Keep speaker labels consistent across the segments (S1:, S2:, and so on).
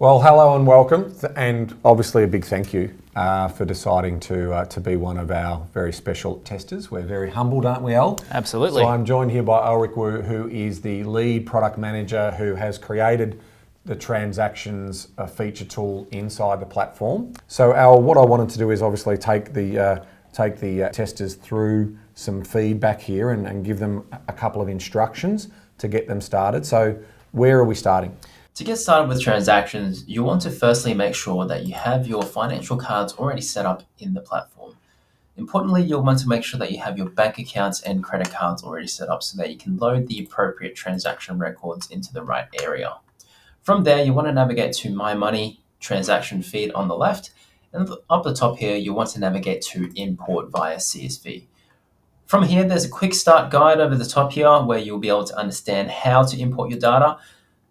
S1: Well, hello and welcome, and obviously a big thank you for deciding to be one of our very special testers. We're very humbled, aren't we, Al?
S2: Absolutely.
S1: So I'm joined here by Alric, who is the lead product manager who has created the transactions feature tool inside the platform. So Al, what I wanted to do is obviously take the testers through some feedback here and give them a couple of instructions to get them started. So where are we starting?
S2: To get started with transactions, you want to firstly make sure that you have your financial cards already set up in the platform. Importantly, you'll want to make sure that you have your bank accounts and credit cards already set up so that you can load the appropriate transaction records into the right area. From there, you want to navigate to My Money transaction feed on the left, and up the top here, you want to navigate to Import via CSV. From here, there's a quick start guide over the top here where you'll be able to understand how to import your data.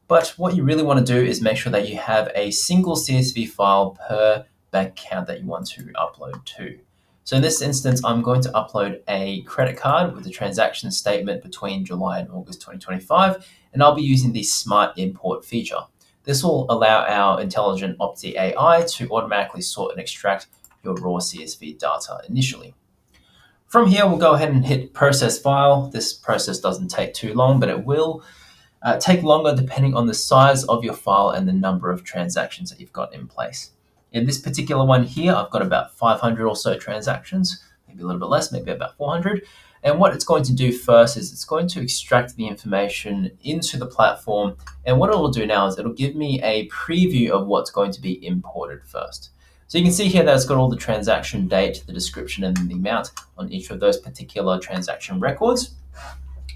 S2: But what you really want to do is make sure that you have a single CSV file per bank account that you want to upload to. So in this instance, I'm going to upload a credit card with a transaction statement between July and August 2025, and I'll be using the Smart Import feature. This will allow our intelligent Opti AI to automatically sort and extract your raw CSV data initially. From here, we'll go ahead and hit Process File. This process doesn't take too long, but it will take longer depending on the size of your file and the number of transactions that you've got in place. In this particular one here, I've got about 500 or so transactions, maybe a little bit less, maybe about 400. And what it's going to do first is it's going to extract the information into the platform. And what it'll do now is it'll give me a preview of what's going to be imported first. So you can see here that it's got all the transaction date, the description, and the amount on each of those particular transaction records.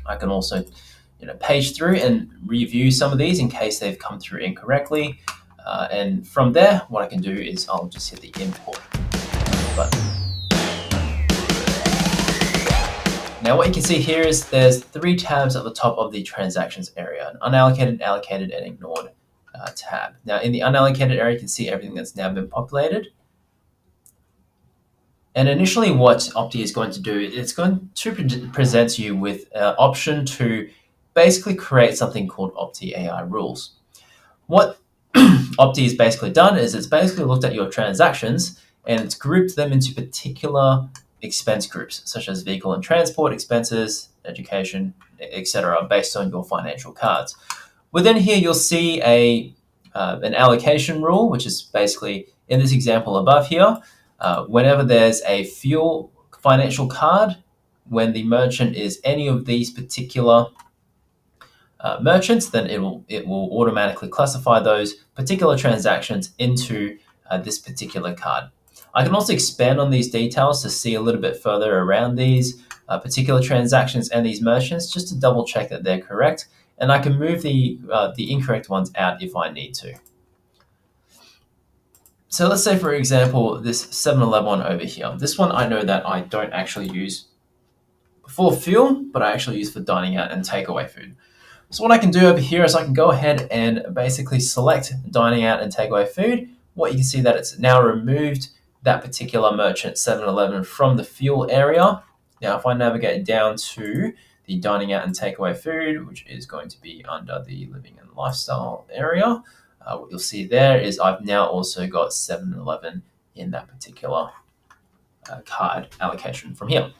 S2: I can also page through and review some of these in case they've come through incorrectly. And from there, what I can do is I'll just hit the import button. Now what you can see here is there's 3 tabs at the top of the transactions area: an unallocated, allocated, and ignored tab. Now in the unallocated area, you can see everything that's now been populated. And initially what Opti is going to do, it's going to present you with an option to basically create something called Opti AI rules. What Opti has basically done is it's basically looked at your transactions and it's grouped them into particular expense groups, such as vehicle and transport expenses, education, etc., based on your financial cards. Within here, you'll see an allocation rule, which is basically, in this example above here, whenever there's a fuel financial card, when the merchant is any of these particular merchants, then it will automatically classify those particular transactions into this particular card. I can also expand on these details to see a little bit further around these particular transactions and these merchants, just to double check that they're correct. And I can move the incorrect ones out if I need to. So let's say, for example, this 7-Eleven one over here. This one I know that I don't actually use for fuel, but I actually use for dining out and takeaway food. So what I can do over here is I can go ahead and basically select dining out and takeaway food. What you can see that it's now removed that particular merchant 7-Eleven from the fuel area. Now, if I navigate down to the dining out and takeaway food, which is going to be under the living and lifestyle area, what you'll see there is I've now also got 7-Eleven in that particular card allocation from here.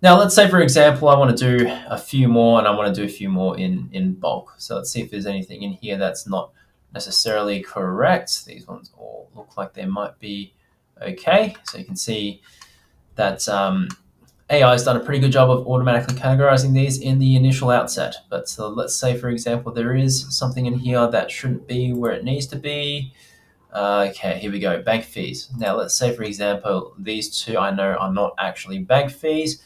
S2: Now, let's say, for example, I want to do a few more and I want to do a few more in bulk. So let's see if there's anything in here that's not necessarily correct. These ones all look like they might be okay. So you can see that AI has done a pretty good job of automatically categorizing these in the initial outset. But let's say, for example, there is something in here that shouldn't be where it needs to be. Okay, here we go, bank fees. Now, let's say, for example, these two I know are not actually bank fees.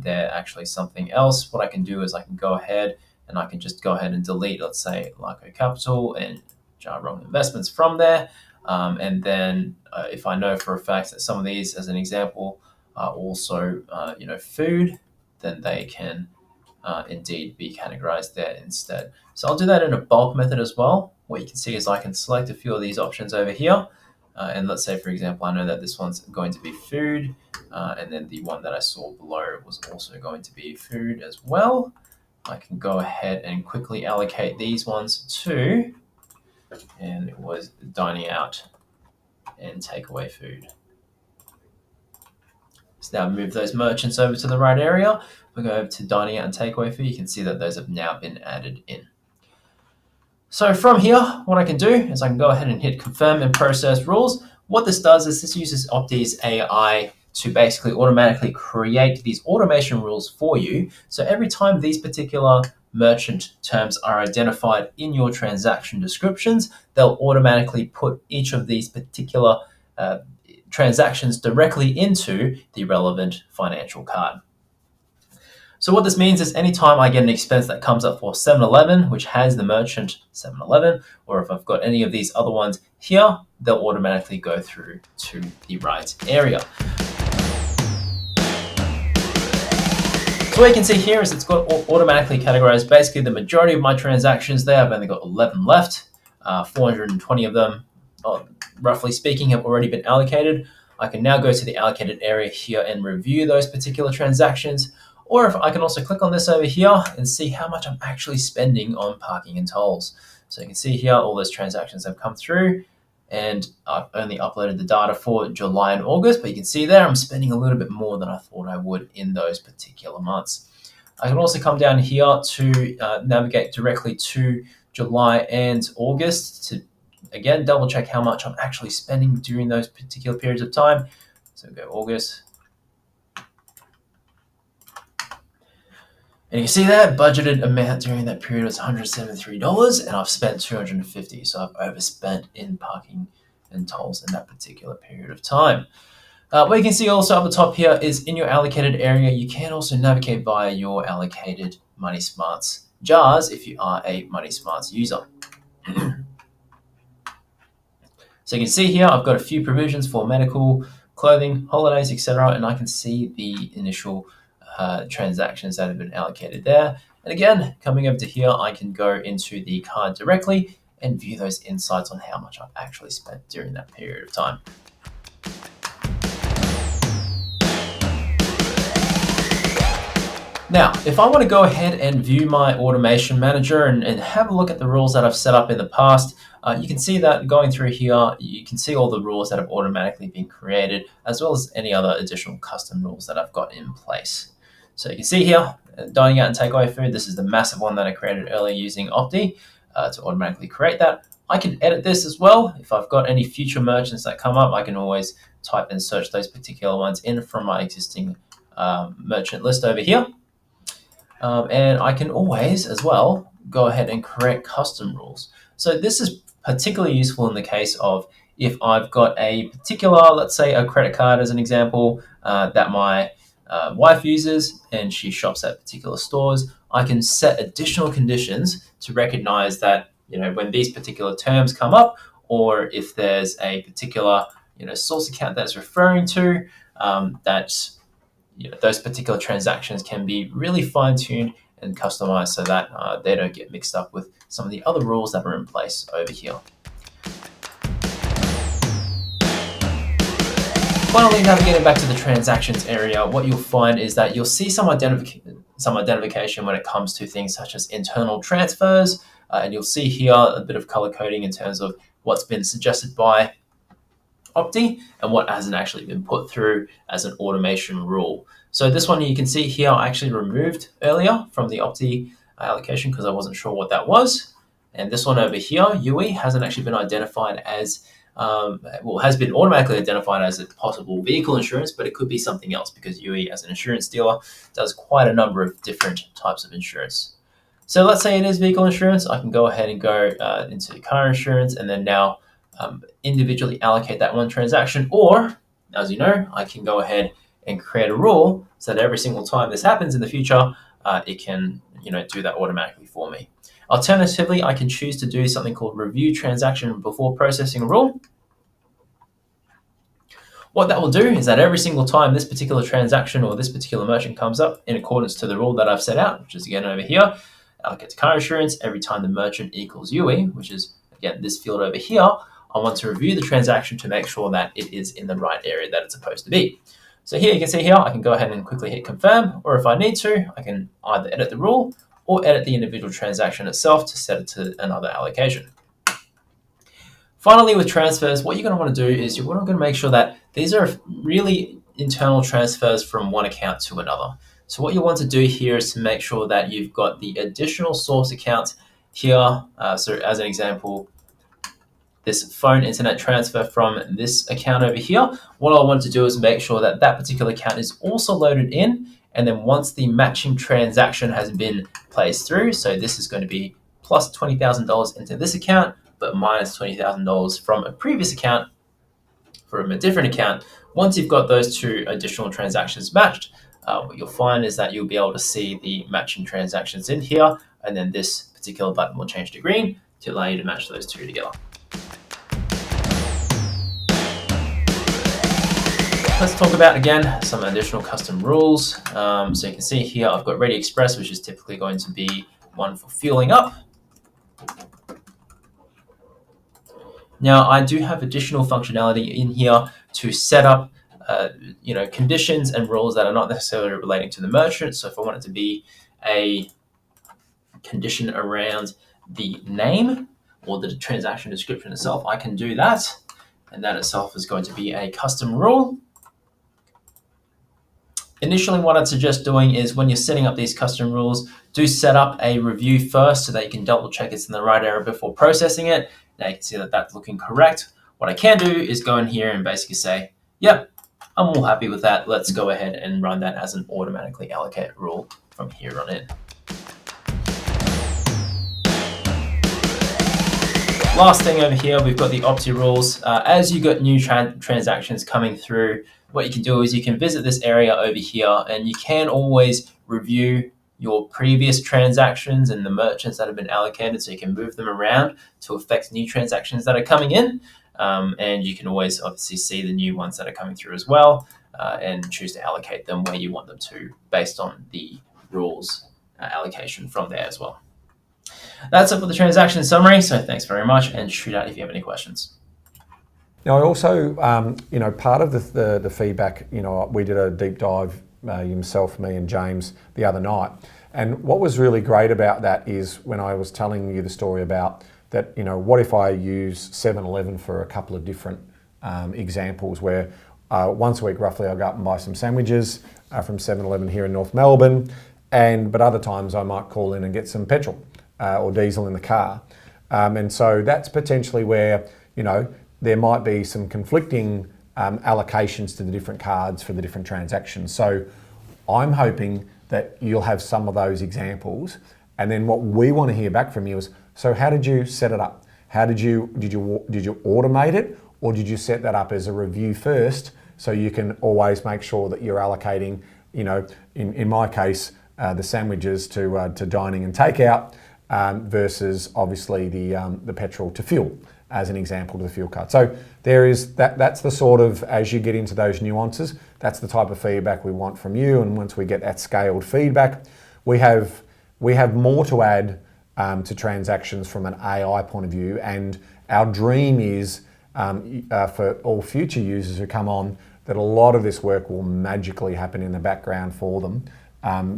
S2: They're actually something else. What I can do is I can go ahead and I can just go ahead and delete, let's say, Lyco Capital and Jarrong Investments from there. And then if I know for a fact that some of these, as an example, are also food, then they can indeed be categorized there instead. So I'll do that in a bulk method as well. What you can see is I can select a few of these options over here. And let's say, for example, I know that this one's going to be food. And then the one that I saw below was also going to be food as well. I can go ahead and quickly allocate these ones to and it was dining out and takeaway food. So now move those merchants over to the right area. We go over to dining out and takeaway food. You can see that those have now been added in. So from here, what I can do is I can go ahead and hit confirm and process rules. What this does is this uses Opti's AI to basically automatically create these automation rules for you. So every time these particular merchant terms are identified in your transaction descriptions, they'll automatically put each of these particular transactions directly into the relevant financial card. So what this means is anytime I get an expense that comes up for 7-Eleven, which has the merchant 7-Eleven, or if I've got any of these other ones here, they'll automatically go through to the right area. So what you can see here is it's got automatically categorized basically the majority of my transactions there. I've only got 11 left. 420 of them, roughly speaking, have already been allocated. I can now go to the allocated area here and review those particular transactions. Or if I can also click on this over here and see how much I'm actually spending on parking and tolls. So you can see here all those transactions have come through, and I've only uploaded the data for July and August, but you can see there I'm spending a little bit more than I thought I would in those particular months. I can also come down here to navigate directly to July and August to, again, double check how much I'm actually spending during those particular periods of time. So go August. And you can see that budgeted amount during that period was $173, and I've spent $250. So I've overspent in parking and tolls in that particular period of time. What you can see also up the top here is in your allocated area, you can also navigate via your allocated MoneySMARTS jars if you are a MoneySMARTS user. So you can see here, I've got a few provisions for medical, clothing, holidays, etc. And I can see the initial transactions that have been allocated there. And again, coming over to here, I can go into the card directly and view those insights on how much I've actually spent during that period of time. Now, if I want to go ahead and view my automation manager and have a look at the rules that I've set up in the past, you can see that going through here, you can see all the rules that have automatically been created, as well as any other additional custom rules that I've got in place. So you can see here, dining out and takeaway food, this is the massive one that I created earlier using Opti to automatically create that. I can edit this as well. If I've got any future merchants that come up, I can always type and search those particular ones in from my existing merchant list over here. And I can always, as well, go ahead and create custom rules. So this is particularly useful in the case of if I've got a particular, let's say a credit card as an example, that my wife uses and she shops at particular stores, I can set additional conditions to recognize that, when these particular terms come up, or if there's a particular, source account that's referring to, that those particular transactions can be really fine-tuned and customized so that they don't get mixed up with some of the other rules that are in place over here. Finally, navigating back to the transactions area, what you'll find is that you'll see some identification when it comes to things such as internal transfers, and you'll see here a bit of color coding in terms of what's been suggested by Opti and what hasn't actually been put through as an automation rule. So this one you can see here I actually removed earlier from the Opti allocation because I wasn't sure what that was. And this one over here, UE, hasn't actually been identified as, has been automatically identified as a possible vehicle insurance, but it could be something else because UE as an insurance dealer does quite a number of different types of insurance. So let's say it is vehicle insurance. I can go ahead and go into car insurance and then now individually allocate that one transaction, or as you know, I can go ahead and create a rule so that every single time this happens in the future, it can do that automatically for me. Alternatively, I can choose to do something called review transaction before processing a rule. What that will do is that every single time this particular transaction or this particular merchant comes up in accordance to the rule that I've set out, which is again over here, allocate to car insurance, every time the merchant equals UE, which is again this field over here, I want to review the transaction to make sure that it is in the right area that it's supposed to be. So here you can see here, I can go ahead and quickly hit confirm, or if I need to, I can either edit the rule or edit the individual transaction itself to set it to another allocation. Finally, with transfers, what you're going to want to do is you're going to make sure that these are really internal transfers from one account to another. So what you want to do here is to make sure that you've got the additional source account here. So as an example, this phone internet transfer from this account over here. What I want to do is make sure that that particular account is also loaded in. And then once the matching transaction has been placed through, so this is going to be plus $20,000 into this account, but minus $20,000 from a previous account from a different account. Once you've got those two additional transactions matched, what you'll find is that you'll be able to see the matching transactions in here, and then this particular button will change to green to allow you to match those two together. Let's talk about, again, some additional custom rules. So you can see here, I've got Ready Express, which is typically going to be one for fueling up. Now, I do have additional functionality in here to set up conditions and rules that are not necessarily relating to the merchant. So if I want it to be a condition around the name or the transaction description itself, I can do that. And that itself is going to be a custom rule. Initially, what I'd suggest doing is when you're setting up these custom rules, do set up a review first so that you can double check it's in the right area before processing it. Now you can see that that's looking correct. What I can do is go in here and basically say, yep, I'm all happy with that. Let's go ahead and run that as an automatically allocate rule from here on in. Last thing over here, we've got the Opti rules. As you got new transactions coming through, what you can do is you can visit this area over here and you can always review your previous transactions and the merchants that have been allocated, so you can move them around to affect new transactions that are coming in. And you can always obviously see the new ones that are coming through as well, and choose to allocate them where you want them to based on the rules allocation from there as well. That's it for the transaction summary. So thanks very much, and shoot out if you have any questions.
S1: Now, I also, part of the feedback, we did a deep dive, himself, me and James, the other night. And what was really great about that is when I was telling you the story about that, what if I use 7-Eleven for a couple of different examples where once a week roughly I'll go up and buy some sandwiches from 7-Eleven here in North Melbourne, but other times I might call in and get some petrol or diesel in the car. And so that's potentially where, there might be some conflicting allocations to the different cards for the different transactions. So I'm hoping that you'll have some of those examples. And then what we want to hear back from you is, so how did you set it up? Did you automate it, or did you set that up as a review first so you can always make sure that you're allocating, in my case, the sandwiches to dining and takeout versus obviously the petrol to fuel, as an example, to the fuel card. So there is that's the sort of, as you get into those nuances, that's the type of feedback we want from you. And once we get that scaled feedback, we have more to add to transactions from an AI point of view. And our dream is for all future users who come on, that a lot of this work will magically happen in the background for them.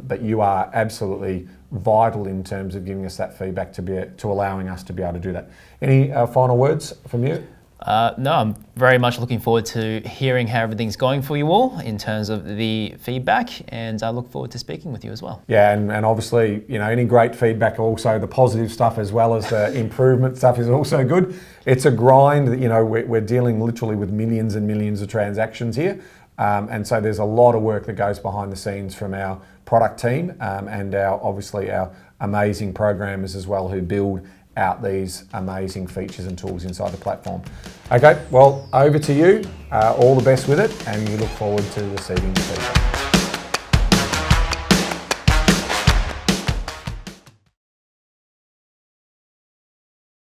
S1: But you are absolutely vital in terms of giving us that feedback to allowing us to be able to do that. Any final words from you?
S3: No, I'm very much looking forward to hearing how everything's going for you all in terms of the feedback, and I look forward to speaking with you as well.
S1: Yeah, and obviously, any great feedback, also the positive stuff as well as the improvement stuff is also good. It's a grind, we're dealing literally with millions and millions of transactions here. And so there's a lot of work that goes behind the scenes from our product team and obviously our amazing programmers as well, who build out these amazing features and tools inside the platform. Okay, well, over to you. All the best with it, and we look forward to receiving the feedback.